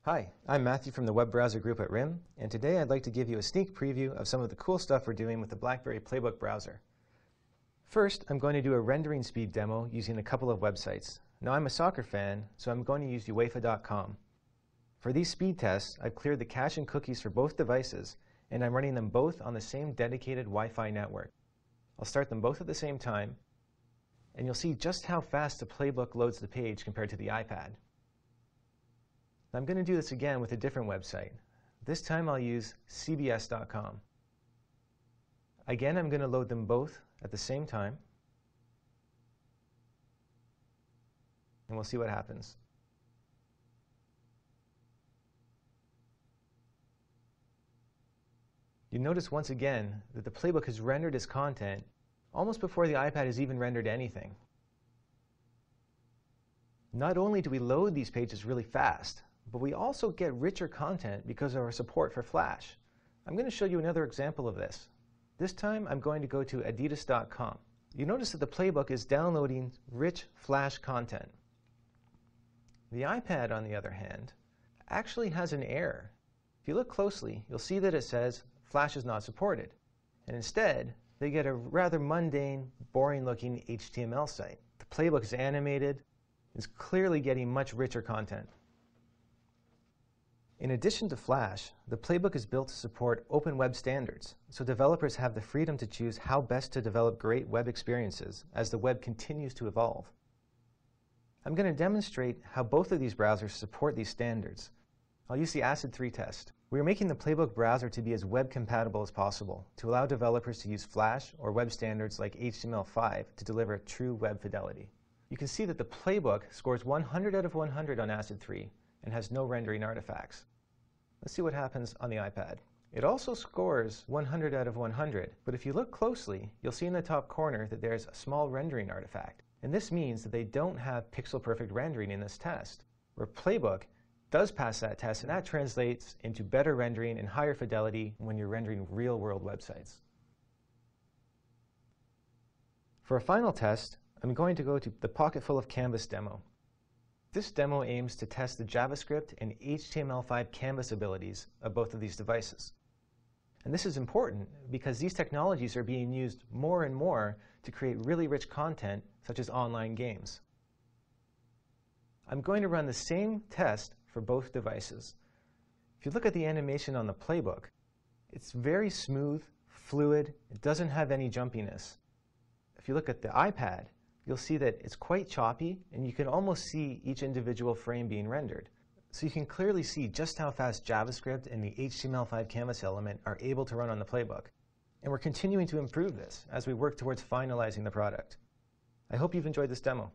Hi, I'm Matthew from the web browser group at RIM, and today I'd like to give you a sneak preview of some of the cool stuff we're doing with the BlackBerry PlayBook browser. First, I'm going to do a rendering speed demo using a couple of websites. Now, I'm a soccer fan, so I'm going to use UEFA.com. For these speed tests, I've cleared the cache and cookies for both devices, and I'm running them both on the same dedicated Wi-Fi network. I'll start them both at the same time, and you'll see just how fast the PlayBook loads the page compared to the iPad. I'm going to do this again with a different website. This time I'll use cbs.com. Again, I'm going to load them both at the same time, and we'll see what happens. You notice once again that the PlayBook has rendered its content almost before the iPad has even rendered anything. Not only do we load these pages really fast, but we also get richer content because of our support for Flash. I'm going to show you another example of this. This time I'm going to go to adidas.com. You notice that the PlayBook is downloading rich Flash content. The iPad, on the other hand, actually has an error. If you look closely, you'll see that it says Flash is not supported. And instead, they get a rather mundane, boring-looking HTML site. The PlayBook is animated, is clearly getting much richer content. In addition to Flash, the PlayBook is built to support open web standards, so developers have the freedom to choose how best to develop great web experiences as the web continues to evolve. I'm going to demonstrate how both of these browsers support these standards. I'll use the ACID3 test. We are making the PlayBook browser to be as web compatible as possible to allow developers to use Flash or web standards like HTML5 to deliver true web fidelity. You can see that the PlayBook scores 100 out of 100 on ACID3 and has no rendering artifacts. Let's see what happens on the iPad. It also scores 100 out of 100, but if you look closely, you'll see in the top corner that there's a small rendering artifact. And this means that they don't have pixel-perfect rendering in this test, where PlayBook does pass that test, and that translates into better rendering and higher fidelity when you're rendering real-world websites. For a final test, I'm going to go to the Pocketful of Canvas demo. This demo aims to test the JavaScript and HTML5 canvas abilities of both of these devices. And this is important because these technologies are being used more and more to create really rich content, such as online games. I'm going to run the same test for both devices. If you look at the animation on the PlayBook, it's very smooth, fluid, it doesn't have any jumpiness. If you look at the iPad, you'll see that it's quite choppy, and you can almost see each individual frame being rendered. So you can clearly see just how fast JavaScript and the HTML5 canvas element are able to run on the PlayBook. And we're continuing to improve this as we work towards finalizing the product. I hope you've enjoyed this demo.